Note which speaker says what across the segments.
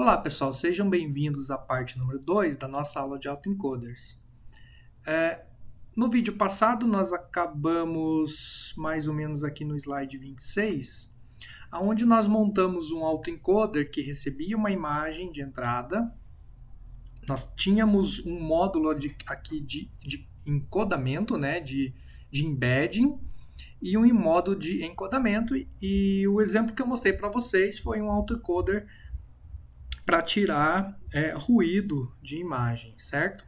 Speaker 1: Olá pessoal, sejam bem-vindos à parte número 2 da nossa aula de autoencoders. No vídeo passado nós acabamos mais ou menos aqui no slide 26, onde nós montamos um autoencoder que recebia uma imagem de entrada. Nós tínhamos um módulo aqui de encodamento, né, de embedding, e um módulo de encodamento, e o exemplo que eu mostrei para vocês foi um autoencoder para tirar ruído de imagem, certo?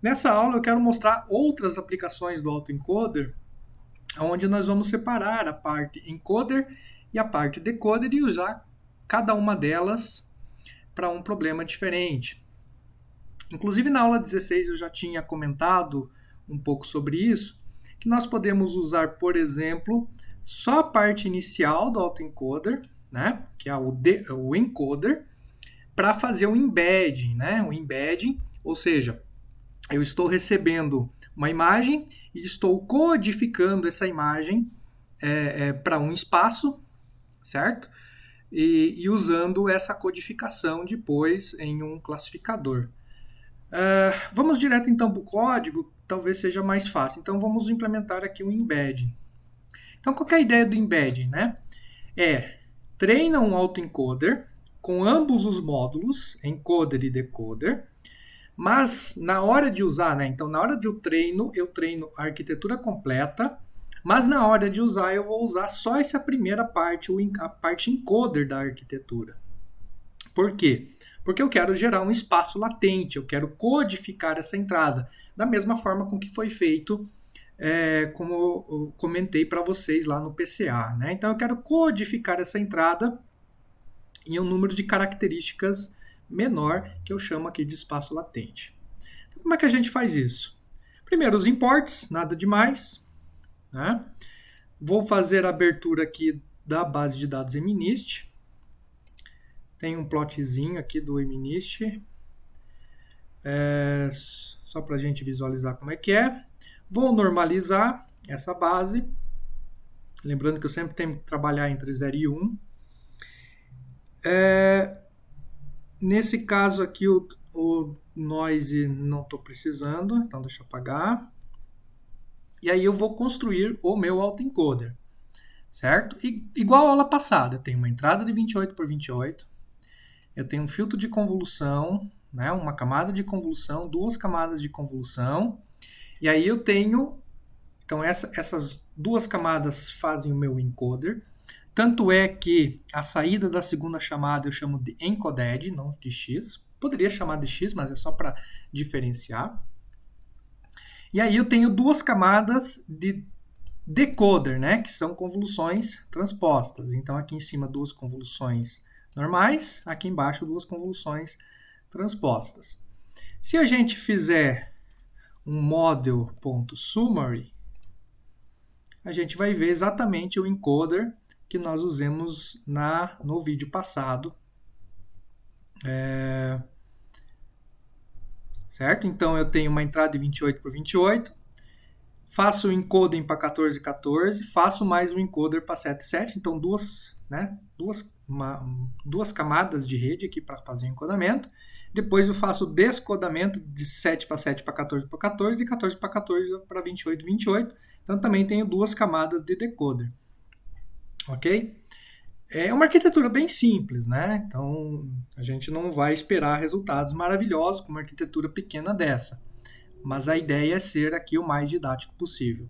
Speaker 1: Nessa aula eu quero mostrar outras aplicações do autoencoder, onde nós vamos separar a parte encoder e a parte decoder e usar cada uma delas para um problema diferente. Inclusive na aula 16 eu já tinha comentado um pouco sobre isso, que nós podemos usar, por exemplo, só a parte inicial do autoencoder, né, que é o encoder, para fazer um embedding, né, ou seja, eu estou recebendo uma imagem e estou codificando essa imagem para um espaço, certo? E usando essa codificação depois em um classificador. Vamos direto então para o código, talvez seja mais fácil. Então vamos implementar aqui um embedding. Então qual que é a ideia do embedding, né? Treina um autoencoder com ambos os módulos, encoder e decoder, mas na hora de usar, né? Então na hora de eu treino a arquitetura completa, mas na hora de usar eu vou usar só essa primeira parte, a parte encoder da arquitetura. Por quê? Porque eu quero gerar um espaço latente, eu quero codificar essa entrada, da mesma forma com que foi feito, como eu comentei para vocês lá no PCA, né? Então eu quero codificar essa entrada em um número de características menor, que eu chamo aqui de espaço latente. Então, como é que a gente faz isso? Primeiro, os imports, nada demais, né? Vou fazer a abertura aqui da base de dados MNIST. Tem um plotzinho aqui do MNIST, só para a gente visualizar como é que é. Vou normalizar essa base, lembrando que eu sempre tenho que trabalhar entre 0 e 1. Nesse caso aqui o noise não estou precisando, então deixa eu apagar. E aí eu vou construir o meu autoencoder, certo? Igual a aula passada, eu tenho uma entrada de 28 por 28, eu tenho um filtro de convolução, né, uma camada de convolução, duas camadas de convolução, e aí eu tenho, então essas duas camadas fazem o meu encoder. Tanto é que a saída da segunda chamada eu chamo de encoded, não de x. Poderia chamar de x, mas é só para diferenciar. E aí eu tenho duas camadas de decoder, né, que são convoluções transpostas. Então aqui em cima duas convoluções normais, aqui embaixo duas convoluções transpostas. Se a gente fizer um model.summary, a gente vai ver exatamente o encoder que nós usamos no vídeo passado. Certo? Então eu tenho uma entrada de 28 por 28, faço o encoding para 14 14, faço mais um encoder para 7 7, então duas camadas de rede aqui para fazer o encodamento. Depois eu faço o descodamento de 7 para 7 para 14 para 14, de 14 para 14 para 28 28. Então também tenho duas camadas de decoder. Ok? É uma arquitetura bem simples, né? Então a gente não vai esperar resultados maravilhosos com uma arquitetura pequena dessa. Mas a ideia é ser aqui o mais didático possível.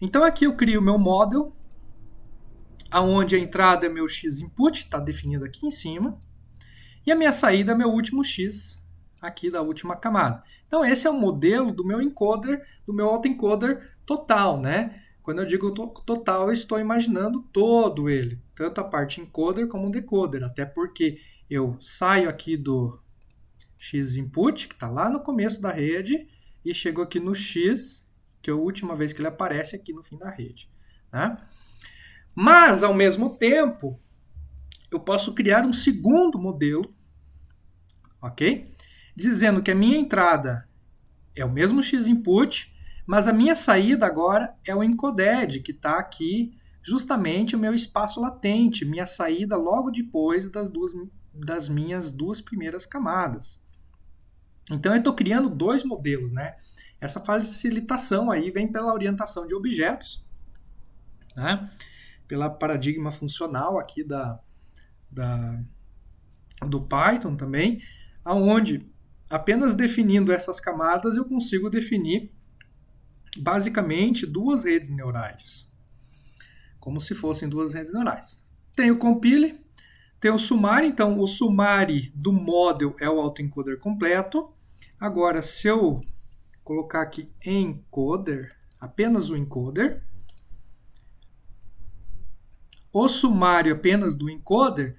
Speaker 1: Então aqui eu crio o meu model, onde a entrada é meu x input, está definido aqui em cima, e a minha saída é meu último x aqui da última camada. Então esse é o modelo do meu encoder, do meu autoencoder total, né? Quando eu digo total, eu estou imaginando todo ele, tanto a parte encoder como decoder, até porque eu saio aqui do x input, que está lá no começo da rede, e chego aqui no x, que é a última vez que ele aparece aqui no fim da rede, né? Mas, ao mesmo tempo, eu posso criar um segundo modelo, ok? Dizendo que a minha entrada é o mesmo x input, mas a minha saída agora é o encoded, que está aqui justamente o meu espaço latente, minha saída logo depois das minhas duas primeiras camadas. Então eu estou criando dois modelos, né? Essa facilitação aí vem pela orientação de objetos, né? Pela paradigma funcional aqui do Python também, aonde apenas definindo essas camadas eu consigo definir basicamente duas redes neurais, como se fossem duas redes neurais. Tem o compile, tem o summary, então o summary do model é o autoencoder completo. Agora, se eu colocar aqui encoder, apenas o encoder, o sumário apenas do encoder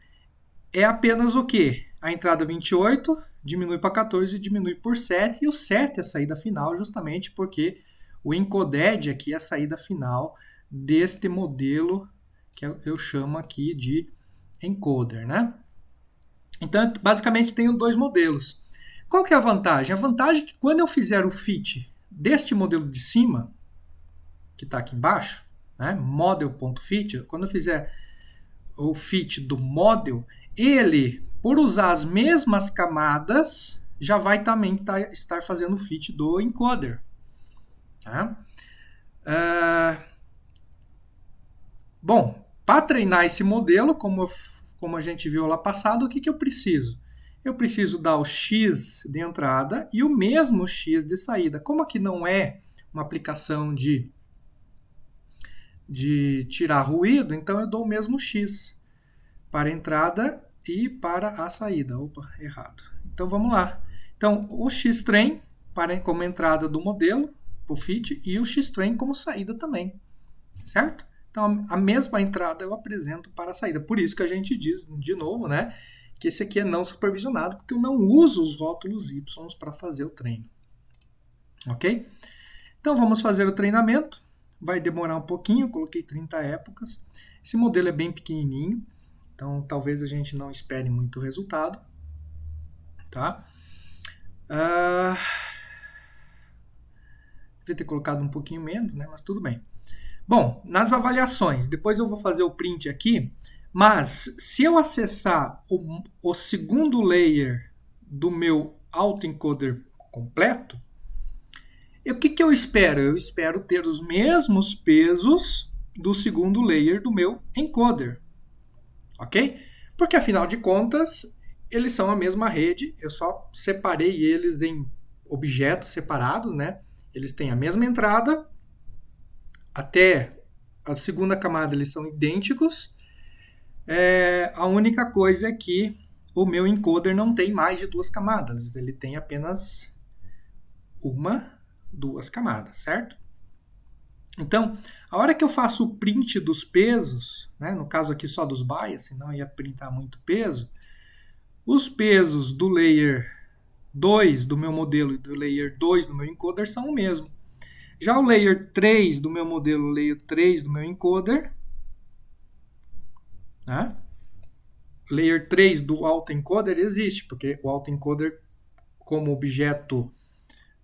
Speaker 1: é apenas o quê? A entrada 28 diminui para 14 e diminui por 7, e o 7 é a saída final, justamente porque o encoded aqui é a saída final deste modelo que eu chamo aqui de encoder, né? Então, basicamente, tenho dois modelos. Qual que é a vantagem? A vantagem é que quando eu fizer o fit deste modelo de cima, que está aqui embaixo, né, model.fit, quando eu fizer o fit do model, ele, por usar as mesmas camadas, já vai também estar fazendo o fit do encoder. Tá? Bom, para treinar esse modelo, como a gente viu lá passado, o que eu preciso? Eu preciso dar o x de entrada e o mesmo x de saída. Como aqui não é uma aplicação de tirar ruído, então eu dou o mesmo x para a entrada e para a saída. Opa, errado. Então vamos lá. Então o xtrain como entrada do modelo, o fit, e o xtrain como saída também. Certo? Então a mesma entrada eu apresento para a saída. Por isso que a gente diz, de novo, né, que esse aqui é não supervisionado, porque eu não uso os rótulos y para fazer o treino. Ok? Então vamos fazer o treinamento. Vai demorar um pouquinho, eu coloquei 30 épocas. Esse modelo é bem pequenininho, então talvez a gente não espere muito resultado. Tá? Devia ter colocado um pouquinho menos, né? Mas tudo bem. Bom, nas avaliações, depois eu vou fazer o print aqui, mas se eu acessar o segundo layer do meu autoencoder completo, o que eu espero? Eu espero ter os mesmos pesos do segundo layer do meu encoder. Ok? Porque, afinal de contas, eles são a mesma rede, eu só separei eles em objetos separados, né? Eles têm a mesma entrada, até a segunda camada eles são idênticos. A única coisa é que o meu encoder não tem mais de duas camadas, ele tem apenas duas camadas, certo? Então, a hora que eu faço o print dos pesos, né, no caso aqui só dos bias, senão ia printar muito peso, os pesos do layer 2 do meu modelo e do layer 2 do meu encoder são o mesmo. Já o layer 3 do meu modelo, o layer 3 do meu encoder, né, layer 3 do autoencoder existe, porque o autoencoder como objeto,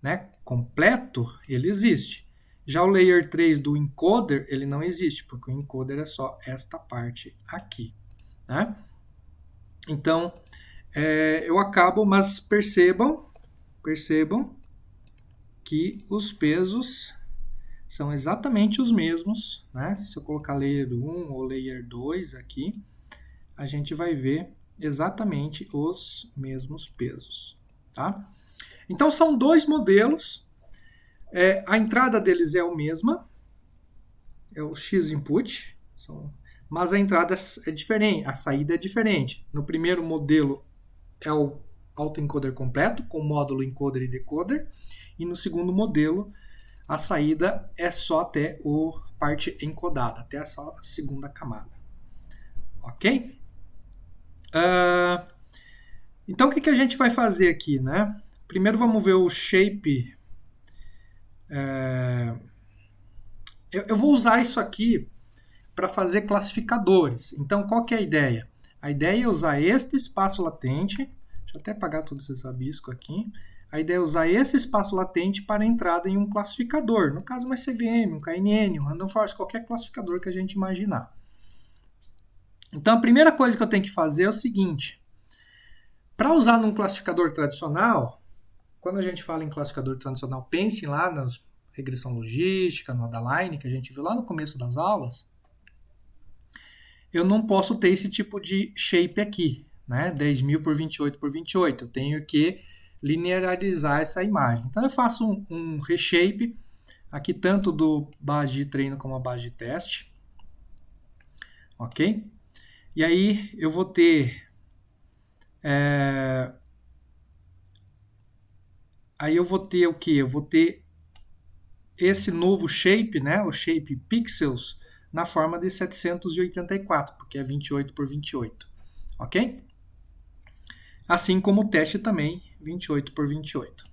Speaker 1: né, completo, ele existe. Já o layer 3 do encoder, ele não existe, porque o encoder é só esta parte aqui. Né? Então, eu acabo, mas percebam que os pesos são exatamente os mesmos. Né? Se eu colocar layer 1 ou layer 2 aqui, a gente vai ver exatamente os mesmos pesos. Tá? Então, são dois modelos. A entrada deles é a mesma, é o x input, mas a entrada é diferente, a saída é diferente. No primeiro modelo é o autoencoder completo, com módulo encoder e decoder, e no segundo modelo a saída é só até a parte encodada, até só a segunda camada. Ok? Então o que a gente vai fazer aqui, né? Primeiro vamos ver o shape. Eu vou usar isso aqui para fazer classificadores. Então, qual que é a ideia? A ideia é usar este espaço latente. Deixa eu até apagar todos esses rabiscos aqui. A ideia é usar esse espaço latente para entrada em um classificador. No caso, uma CVM, um KNN, um Random Forest, qualquer classificador que a gente imaginar. Então, a primeira coisa que eu tenho que fazer é o seguinte. Para usar num classificador tradicional, quando a gente fala em classificador tradicional, pense lá na regressão logística, no Adaline, que a gente viu lá no começo das aulas, eu não posso ter esse tipo de shape aqui, né? 10.000 por 28 por 28. Eu tenho que linearizar essa imagem. Então eu faço um reshape aqui tanto do base de treino como a base de teste. Ok? E aí eu vou ter... Aí eu vou ter o que? Eu vou ter esse novo shape, né? O shape pixels, na forma de 784, porque é 28 por 28. Ok? Assim como o teste também, 28 por 28.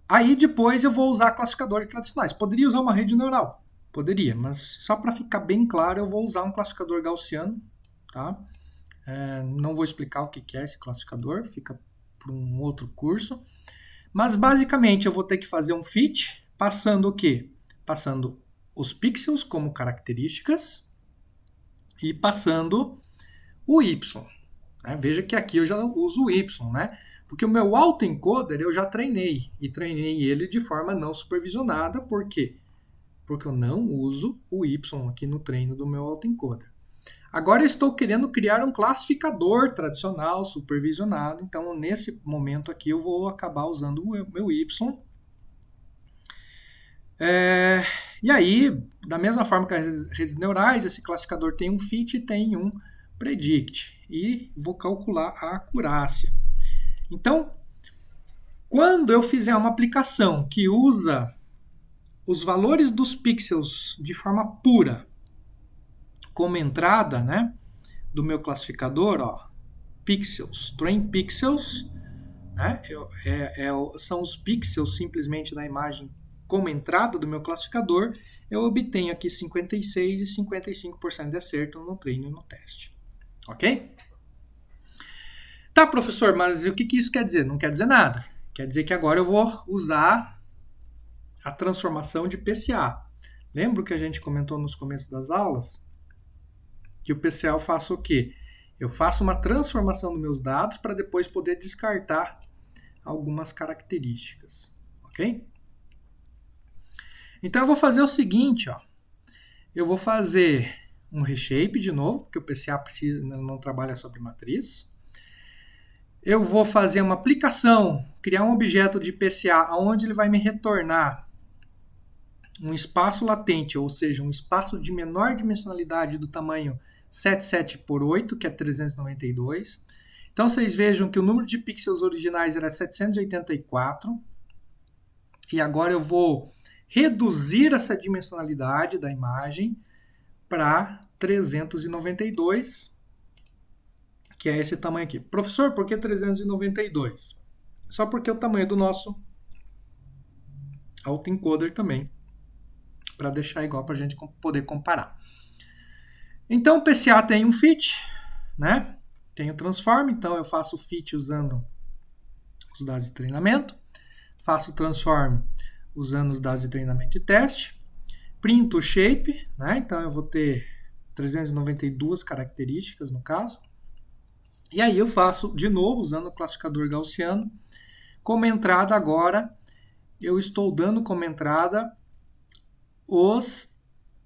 Speaker 1: Aí depois eu vou usar classificadores tradicionais. Poderia usar uma rede neural? Poderia, mas só para ficar bem claro, eu vou usar um classificador gaussiano. Tá? Não vou explicar o que é esse classificador, fica para um outro curso. Mas basicamente eu vou ter que fazer um fit, passando o quê? Passando os pixels como características e passando o Y. Veja que aqui eu já uso o Y, né? Porque o meu autoencoder eu já treinei, e treinei ele de forma não supervisionada. Por quê? Porque eu não uso o Y aqui no treino do meu autoencoder. Agora eu estou querendo criar um classificador tradicional, supervisionado, então nesse momento aqui eu vou acabar usando o meu Y. E aí, da mesma forma que as redes neurais, esse classificador tem um fit e tem um predict. E vou calcular a acurácia. Então, quando eu fizer uma aplicação que usa os valores dos pixels de forma pura como entrada, né, do meu classificador, ó, pixels, train pixels, né, são os pixels simplesmente da imagem como entrada do meu classificador, eu obtenho aqui 56% e 55% de acerto no treino e no teste. Ok? Tá, professor, mas o que isso quer dizer? Não quer dizer nada. Quer dizer que agora eu vou usar a transformação de PCA. Lembra que a gente comentou nos começos das aulas? Que o PCA eu faço o quê? Eu faço uma transformação dos meus dados para depois poder descartar algumas características. Ok? Então eu vou fazer o seguinte, ó. Eu vou fazer um reshape de novo, porque o PCA não trabalha sobre matriz. Eu vou fazer uma aplicação, criar um objeto de PCA onde ele vai me retornar um espaço latente, ou seja, um espaço de menor dimensionalidade do tamanho 77 por 8, que é 392. Então vocês vejam que o número de pixels originais era 784. E agora eu vou reduzir essa dimensionalidade da imagem para 392, que é esse tamanho aqui. Professor, por que 392? Só porque é o tamanho do nosso autoencoder também, para deixar igual para a gente poder comparar. Então o PCA tem um fit, né? Tem o transform, então eu faço o fit usando os dados de treinamento, faço o transform usando os dados de treinamento e teste, printo o shape, né? Então eu vou ter 392 características no caso, e aí eu faço de novo usando o classificador gaussiano. Como entrada agora, eu estou dando como entrada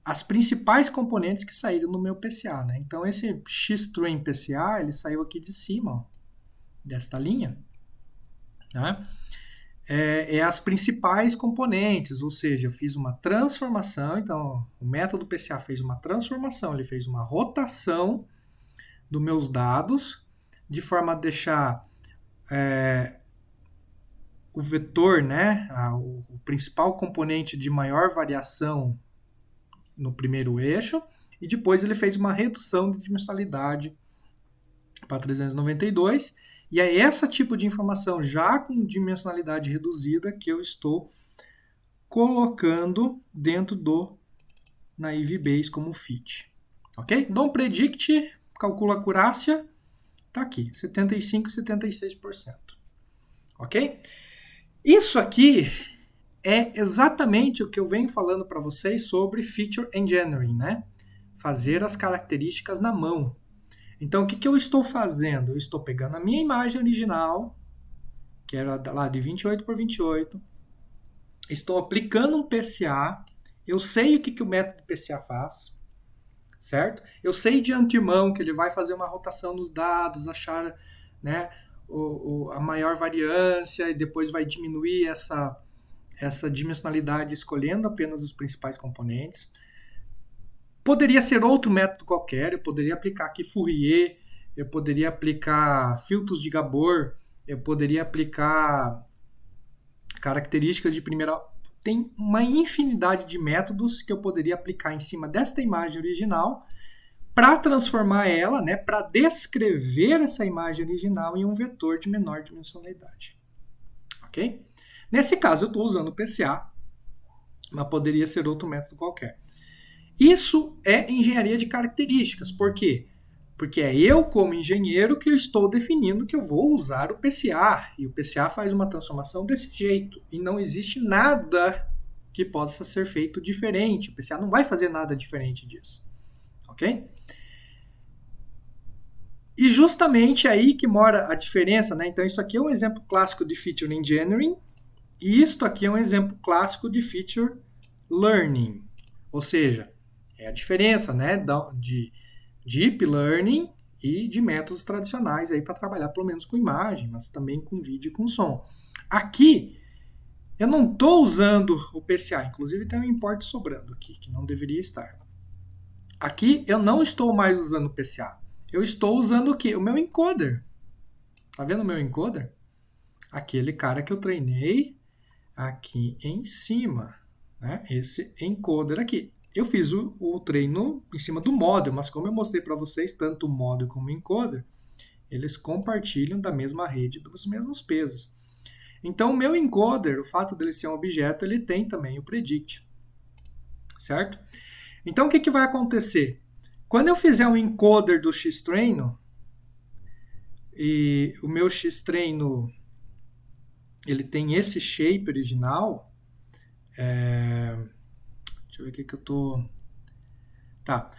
Speaker 1: as principais componentes que saíram no meu PCA, né? Então esse X-Train PCA, ele saiu aqui de cima, ó, desta linha, né? As principais componentes, ou seja, eu fiz uma transformação, então o método PCA fez uma transformação, ele fez uma rotação dos meus dados, de forma a deixar o vetor, né, o principal componente de maior variação no primeiro eixo, e depois ele fez uma redução de dimensionalidade para 392, e é esse tipo de informação já com dimensionalidade reduzida que eu estou colocando dentro do Naive Bayes como fit. Ok? Dou um predict, calculo a acurácia, está aqui, 75% e 76%. Ok? Isso aqui é exatamente o que eu venho falando para vocês sobre Feature Engineering, né? Fazer as características na mão. Então, o que eu estou fazendo? Eu estou pegando a minha imagem original, que era lá de 28 por 28, estou aplicando um PCA, eu sei o que o método PCA faz, certo? Eu sei de antemão que ele vai fazer uma rotação nos dados, achar, né, a maior variância e depois vai diminuir essa dimensionalidade escolhendo apenas os principais componentes. Poderia ser outro método qualquer, eu poderia aplicar aqui Fourier, eu poderia aplicar filtros de Gabor, eu poderia aplicar características de primeira. Tem uma infinidade de métodos que eu poderia aplicar em cima desta imagem original para transformar ela, né, para descrever essa imagem original em um vetor de menor dimensionalidade. Ok? Nesse caso, eu estou usando o PCA, mas poderia ser outro método qualquer. Isso é engenharia de características. Por quê? Porque é eu, como engenheiro, que eu estou definindo que eu vou usar o PCA. E o PCA faz uma transformação desse jeito. E não existe nada que possa ser feito diferente. O PCA não vai fazer nada diferente disso. Ok? E justamente aí que mora a diferença, né? Então, isso aqui é um exemplo clássico de Feature Engineering. E isto aqui é um exemplo clássico de Feature Learning. Ou seja, é a diferença, né, de Deep Learning e de métodos tradicionais aí para trabalhar pelo menos com imagem, mas também com vídeo e com som. Aqui, eu não estou usando o PCA, inclusive tem um import sobrando aqui, que não deveria estar. Aqui, eu não estou mais usando o PCA. Eu estou usando o quê? O meu encoder. Tá vendo o meu encoder? Aquele cara que eu treinei aqui em cima, né? Esse encoder aqui. Eu fiz o treino em cima do model, mas como eu mostrei para vocês, tanto o model como o encoder, eles compartilham da mesma rede, dos mesmos pesos. Então, o meu encoder, o fato dele ser um objeto, ele tem também o predict, certo? Então, o que vai acontecer? Quando eu fizer um encoder do x-treino, e o meu x-treino ele tem esse shape original, deixa eu ver o que eu tô... Tá.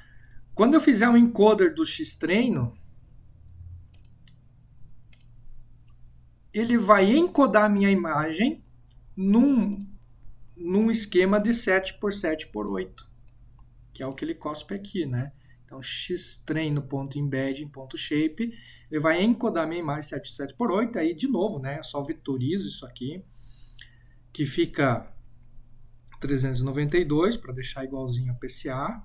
Speaker 1: Quando eu fizer um encoder do x-treino, ele vai encodar a minha imagem num esquema de 7x7x8, que é o que ele cospe aqui, né? Então, xtreino.embedding.shape, ele vai encodar a minha imagem 7x7x8, aí de novo, né? Eu só vetorizo isso aqui, que fica 392 para deixar igualzinho ao PCA,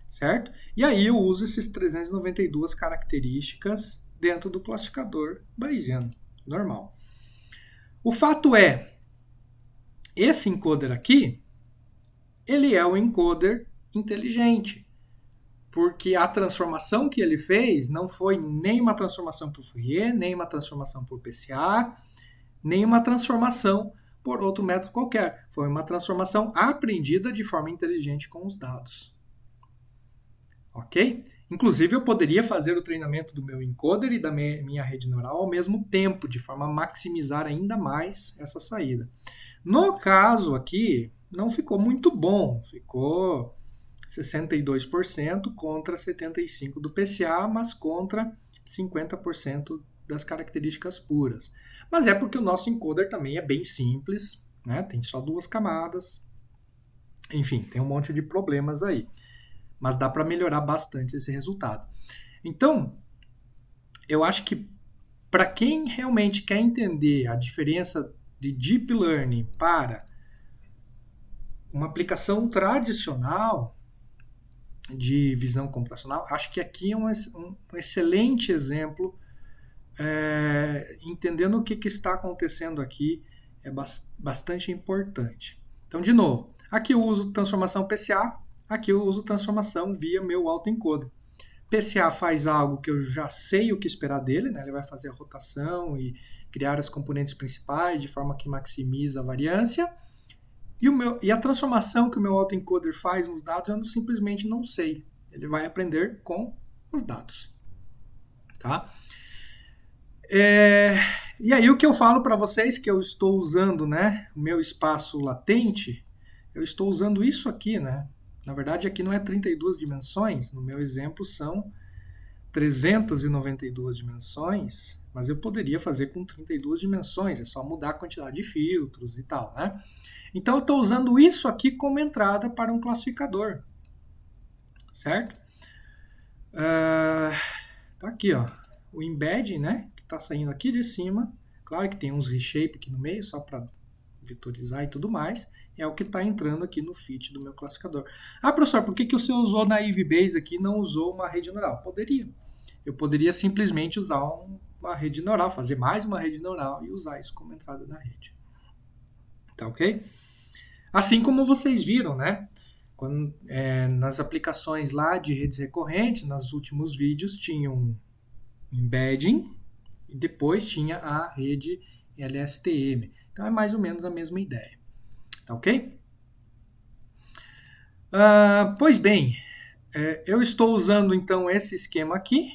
Speaker 1: certo? E aí eu uso esses 392 características dentro do classificador bayesiano, normal. O fato é, esse encoder aqui, ele é um encoder inteligente, porque a transformação que ele fez não foi nem uma transformação por Fourier, nem uma transformação por PCA, nem uma transformação por outro método qualquer. Foi uma transformação aprendida de forma inteligente com os dados. Ok? Inclusive, eu poderia fazer o treinamento do meu encoder e da minha rede neural ao mesmo tempo, de forma a maximizar ainda mais essa saída. No caso aqui, não ficou muito bom. Ficou 62% contra 75% do PCA, mas contra 50% das características puras. Mas é porque o nosso encoder também é bem simples, né? Tem só 2 camadas. Enfim, tem um monte de problemas aí. Mas dá para melhorar bastante esse resultado. Então, eu acho que para quem realmente quer entender a diferença de Deep Learning para uma aplicação tradicional de visão computacional, acho que aqui é um excelente exemplo, entendendo o que está acontecendo aqui, é bastante importante. Então, de novo, aqui eu uso transformação PCA, aqui eu uso transformação via meu autoencoder. PCA faz algo que eu já sei o que esperar dele, né? Ele vai fazer a rotação e criar as componentes principais de forma que maximiza a variância. E a transformação que o meu autoencoder faz nos dados, eu simplesmente não sei. Ele vai aprender com os dados. Tá? E aí o que eu falo para vocês que eu estou usando, né, o meu espaço latente, eu estou usando isso aqui, né? Na verdade, aqui não é 32 dimensões, no meu exemplo são 392 dimensões, mas eu poderia fazer com 32 dimensões, é só mudar a quantidade de filtros e tal, né? Então eu estou usando isso aqui como entrada para um classificador, certo? Tá aqui, ó, o embedding, né, que está saindo aqui de cima. Claro que tem uns reshape aqui no meio, só para vetorizar e tudo mais. É o que está entrando aqui no fit do meu classificador. Ah, professor, por que você usou Naive Bayes aqui e não usou uma rede neural? Poderia. Eu poderia simplesmente usar uma rede neural, fazer mais uma rede neural e usar isso como entrada na rede. Tá ok? Assim como vocês viram, né? Quando, nas aplicações lá de redes recorrentes, nos últimos vídeos, tinha um embedding e depois tinha a rede LSTM. Então é mais ou menos a mesma ideia. Tá ok? Pois bem, eu estou usando então esse esquema aqui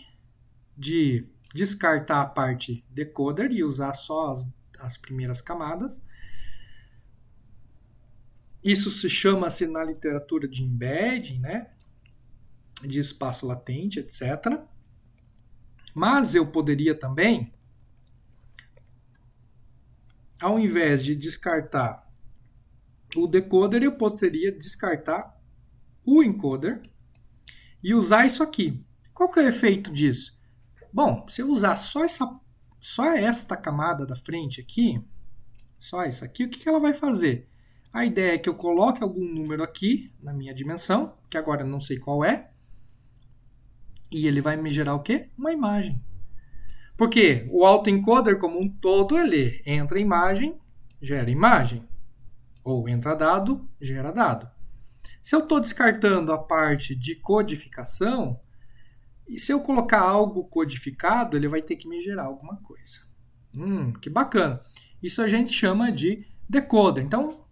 Speaker 1: de descartar a parte decoder e usar só as primeiras camadas. Isso se chama-se na literatura de embedding, né? De espaço latente, etc. Mas eu poderia também, ao invés de descartar o decoder, eu poderia descartar o encoder e usar isso aqui. Qual que é o efeito disso? Bom, se eu usar só esta camada da frente aqui, só essa aqui, o que ela vai fazer? A ideia é que eu coloque algum número aqui na minha dimensão, que agora eu não sei qual é, e ele vai me gerar o quê? Uma imagem. Porque o autoencoder como um todo, ele entra imagem, gera imagem. Ou entra dado, gera dado. Se eu estou descartando a parte de codificação, e se eu colocar algo codificado, ele vai ter que me gerar alguma coisa. Que bacana. Isso a gente chama de decoder. Então,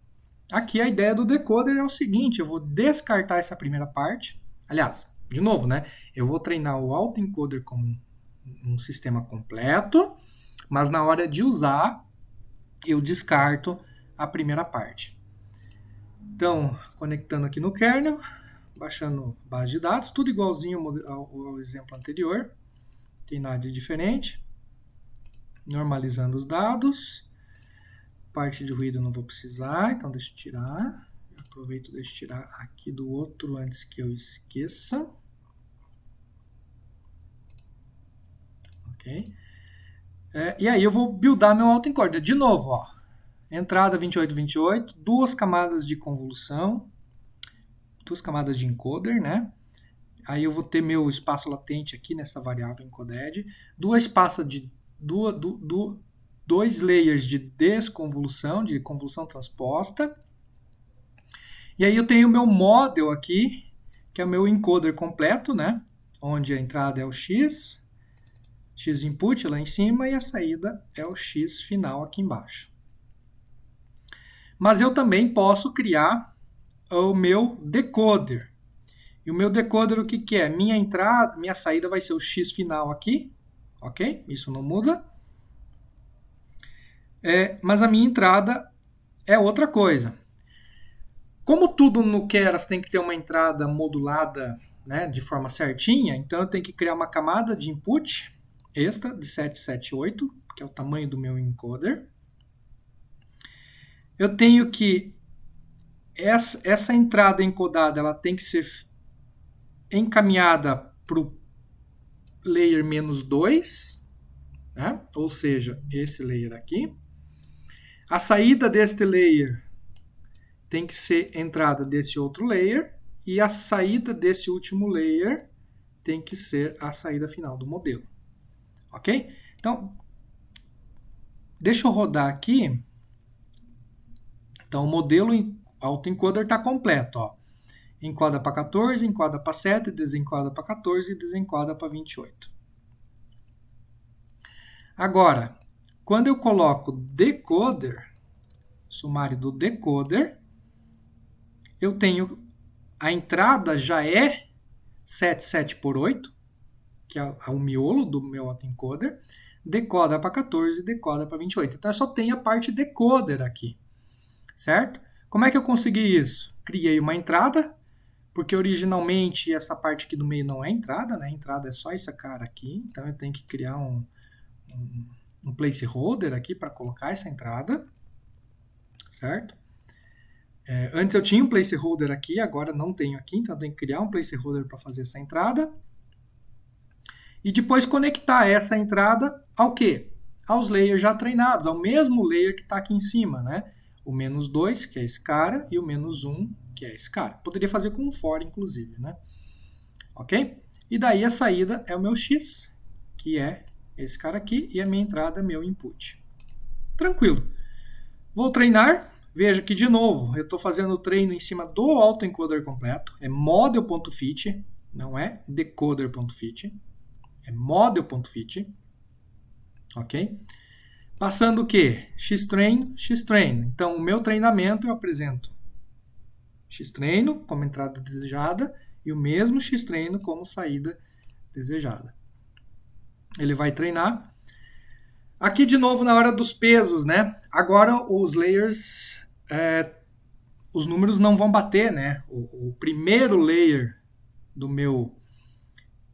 Speaker 1: aqui a ideia do decoder é o seguinte, eu vou descartar essa primeira parte. Aliás, de novo, né? Eu vou treinar o autoencoder como um sistema completo, mas na hora de usar, eu descarto a primeira parte. Então, conectando aqui no kernel, baixando base de dados, tudo igualzinho ao exemplo anterior, não tem nada de diferente. Normalizando os dados, parte de ruído eu não vou precisar, então deixa eu tirar. Eu aproveito e deixo tirar aqui do outro antes que eu esqueça. Ok? E aí eu vou buildar meu autoencoder. De novo, ó, entrada 2828, duas camadas de convolução, duas camadas de encoder, né? Aí eu vou ter meu espaço latente aqui nessa variável encoded, dois layers de desconvolução, de convolução transposta. E aí eu tenho o meu model aqui, que é o meu encoder completo, né? Onde a entrada é o X input lá em cima e a saída é o X final aqui embaixo. Mas eu também posso criar o meu decoder. E o meu decoder o que é? Minha saída vai ser o X final aqui, ok? Isso não muda. Mas a minha entrada é outra coisa. Como tudo no Keras tem que ter uma entrada modulada, né, de forma certinha, então eu tenho que criar uma camada de input extra de 778, que é o tamanho do meu encoder. Eu tenho que essa entrada encodada ela tem que ser encaminhada para o layer -2, né? Ou seja, esse layer aqui. A saída deste layer tem que ser entrada desse outro layer e a saída desse último layer tem que ser a saída final do modelo. Ok? Então, deixa eu rodar aqui. Então, o modelo autoencoder está completo. Ó. Encoda para 14, encoda para 7, desencoda para 14 e desencoda para 28. Agora, quando eu coloco decoder, sumário do decoder, eu tenho a entrada já é 77 por 8, que é o miolo do meu autoencoder, decoda para 14 e decoda para 28. Então, eu só tenho a parte decoder aqui, certo? Como é que eu consegui isso? Criei uma entrada porque originalmente essa parte aqui do meio não é entrada, né? A entrada é só essa cara aqui, então eu tenho que criar um placeholder aqui para colocar essa entrada, certo? Antes eu tinha um placeholder aqui, agora não tenho aqui, então eu tenho que criar um placeholder para fazer essa entrada. E depois conectar essa entrada ao quê? Aos layers já treinados, ao mesmo layer que está aqui em cima, né? O -2, que é esse cara, e o -1, que é esse cara. Poderia fazer com um for, inclusive, né? Ok? E daí a saída é o meu x, que é esse cara aqui, e a minha entrada é meu input. Tranquilo. Vou treinar. Veja que, de novo, eu estou fazendo o treino em cima do autoencoder completo. É model.fit, não é decoder.fit. É model.fit. Ok? Passando o quê? Xtrain, xtrain. Então, o meu treinamento eu apresento xtreino como entrada desejada e o mesmo xtreino como saída desejada. Ele vai treinar. Aqui, de novo, na hora dos pesos, né? Agora, os layers, os números não vão bater, né? O primeiro layer do meu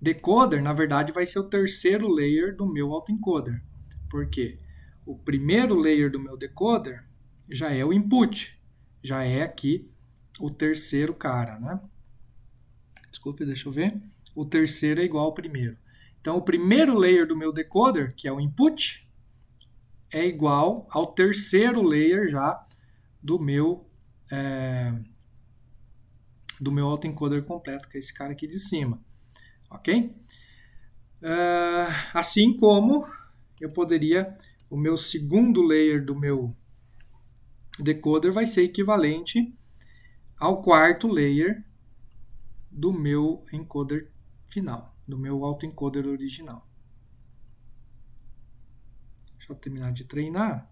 Speaker 1: decoder, na verdade, vai ser o terceiro layer do meu autoencoder. Por quê? O primeiro layer do meu decoder já é o input. Já é aqui o terceiro cara, né? Desculpe, deixa eu ver. O terceiro é igual ao primeiro. Então, o primeiro layer do meu decoder, que é o input, é igual ao terceiro layer já do meu autoencoder completo, que é esse cara aqui de cima. Ok? Assim como eu poderia, o meu segundo layer do meu decoder vai ser equivalente ao quarto layer do meu encoder final, do meu autoencoder original. Deixa eu terminar de treinar.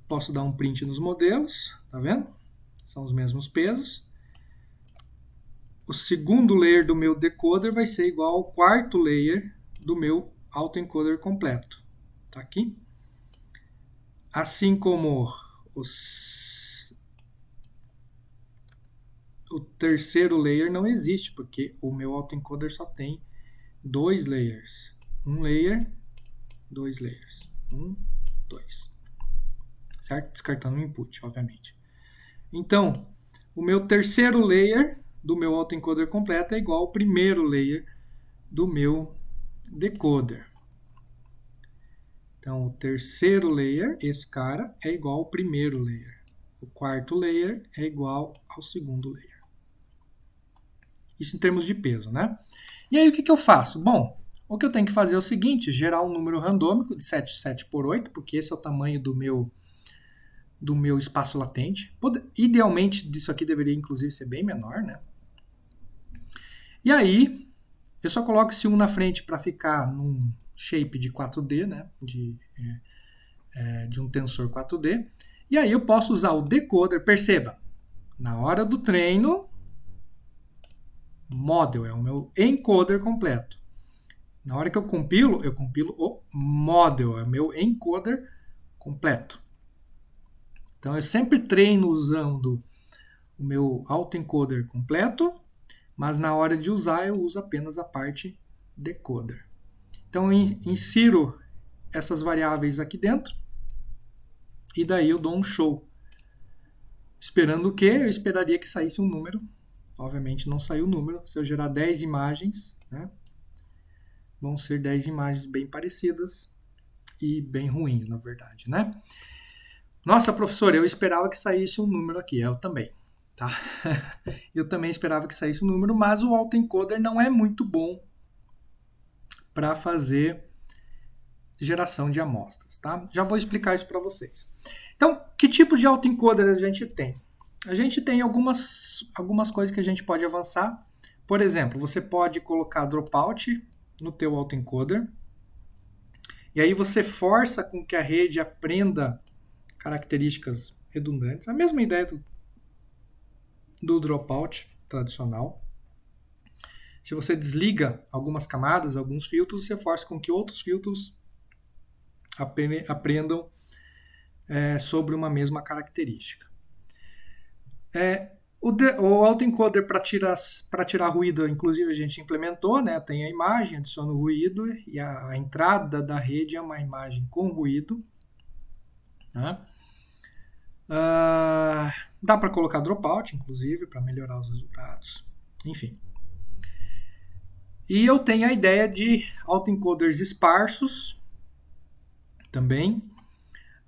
Speaker 1: Posso dar um print nos modelos, tá vendo? São os mesmos pesos. O segundo layer do meu decoder vai ser igual ao quarto layer do meu autoencoder completo. Tá aqui. Assim como o terceiro layer não existe, porque o meu autoencoder só tem 2 layers. Um layer, 2 layers. 1, 2. Certo? Descartando o input, obviamente. Então, o meu terceiro layer do meu autoencoder completo é igual ao primeiro layer do meu decoder. Então, o terceiro layer, esse cara, é igual ao primeiro layer. O quarto layer é igual ao segundo layer. Isso em termos de peso, né? E aí, o que eu faço? Bom, o que eu tenho que fazer é o seguinte, gerar um número randômico de 7 por 8, porque esse é o tamanho do meu espaço latente. Idealmente, isso aqui deveria, inclusive, ser bem menor, né? E aí, eu só coloco esse 1 na frente para ficar num shape de 4D, né? De um tensor 4D. E aí eu posso usar o decoder. Perceba, na hora do treino, model é o meu encoder completo. Na hora que eu compilo o model, é o meu encoder completo. Então eu sempre treino usando o meu autoencoder completo, mas na hora de usar eu uso apenas a parte decoder. Então eu insiro essas variáveis aqui dentro e daí eu dou um show. Esperando o quê? Eu esperaria que saísse um número. Obviamente não saiu o número. Se eu gerar 10 imagens, né, vão ser 10 imagens bem parecidas e bem ruins, na verdade, né? Nossa, professor, eu esperava que saísse um número aqui. Eu também, tá? Eu também esperava que saísse um número, mas o autoencoder não é muito bom para fazer geração de amostras, tá? Já vou explicar isso para vocês. Então, que tipo de autoencoder a gente tem? A gente tem algumas coisas que a gente pode avançar. Por exemplo, você pode colocar dropout no teu autoencoder. E aí você força com que a rede aprenda características redundantes. A mesma ideia do dropout tradicional. Se você desliga algumas camadas, alguns filtros, você força com que outros filtros aprendam sobre uma mesma característica. O autoencoder para tirar ruído, inclusive a gente implementou, né? Tem a imagem, adiciona o ruído e a entrada da rede é uma imagem com ruído. Né? Dá para colocar dropout, inclusive, para melhorar os resultados. Enfim. E eu tenho a ideia de autoencoders esparsos também,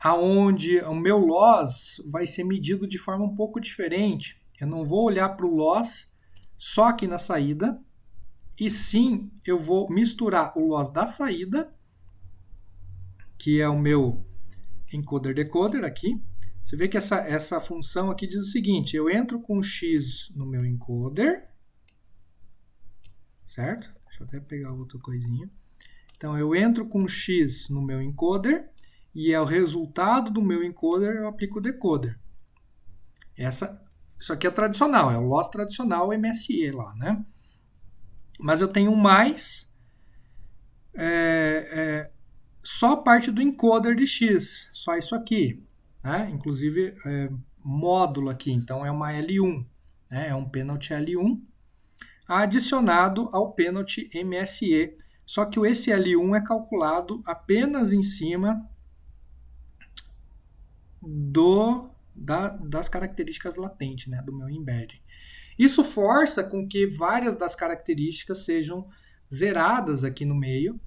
Speaker 1: aonde o meu loss vai ser medido de forma um pouco diferente. Eu não vou olhar para o loss só aqui na saída, e sim eu vou misturar o loss da saída, que é o meu encoder-decoder aqui. Você vê que essa função aqui diz o seguinte: eu entro com X no meu encoder, certo? Deixa eu até pegar outra coisinha. Então eu entro com X no meu encoder, e é o resultado do meu encoder, eu aplico o decoder. Isso aqui é tradicional, é o loss tradicional MSE lá, né? Mas eu tenho mais só a parte do encoder de X, só isso aqui. Né? Inclusive módulo aqui, então é uma L1, né? É um penalty L1 adicionado ao penalty MSE. Só que esse L1 é calculado apenas em cima das características latentes, né, do meu embedding. Isso força com que várias das características sejam zeradas aqui no meio.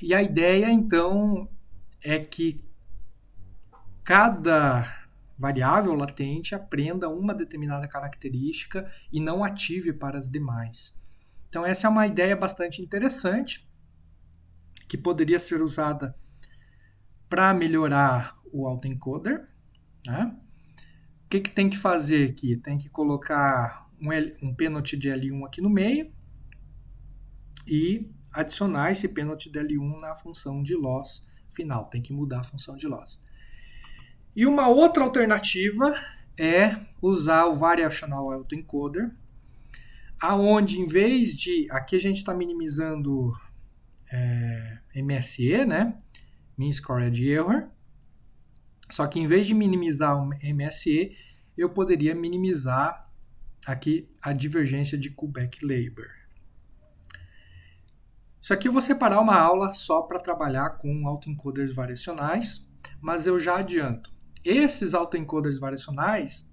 Speaker 1: E a ideia, então, é que cada variável latente aprenda uma determinada característica e não ative para as demais. Então, essa é uma ideia bastante interessante, que poderia ser usada para melhorar o autoencoder. Né? O que tem que fazer aqui? Tem que colocar um penalty de L1 aqui no meio e adicionar esse penalty de L1 na função de loss final. Tem que mudar a função de loss. E uma outra alternativa é usar o variational autoencoder, aonde em vez de... Aqui a gente está minimizando MSE, né? Mean Squared Error. Só que em vez de minimizar o MSE, eu poderia minimizar aqui a divergência de Kullback-Leibler. Isso aqui eu vou separar uma aula só para trabalhar com autoencoders variacionais, mas eu já adianto. Esses autoencoders variacionais,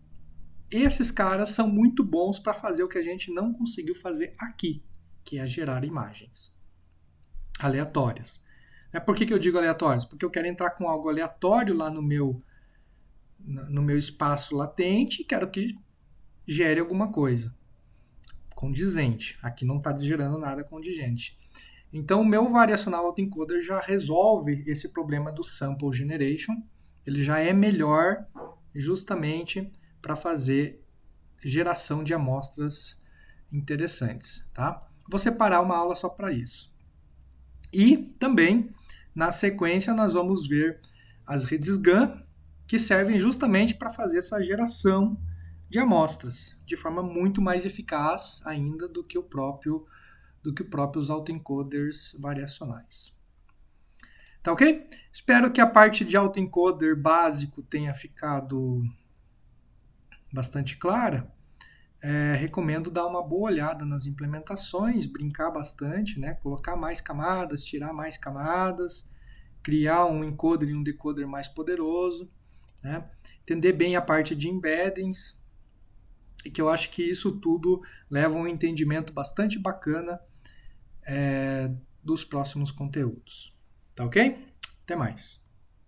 Speaker 1: esses caras são muito bons para fazer o que a gente não conseguiu fazer aqui, que é gerar imagens aleatórias. Por que eu digo aleatórias? Porque eu quero entrar com algo aleatório lá no meu espaço latente e quero que gere alguma coisa condizente. Aqui não está gerando nada condigente. Então, o meu variacional autoencoder já resolve esse problema do sample generation. Ele já é melhor justamente para fazer geração de amostras interessantes. Tá? Vou separar uma aula só para isso. E também, na sequência, nós vamos ver as redes GAN, que servem justamente para fazer essa geração de amostras de forma muito mais eficaz ainda do que os autoencoders variacionais. Tá ok? Espero que a parte de autoencoder básico tenha ficado bastante clara. Recomendo dar uma boa olhada nas implementações, brincar bastante, né? Colocar mais camadas, tirar mais camadas, criar um encoder e um decoder mais poderoso, né? Entender bem a parte de embeddings, e que eu acho que isso tudo leva a um entendimento bastante bacana dos próximos conteúdos. Tá ok? Até mais.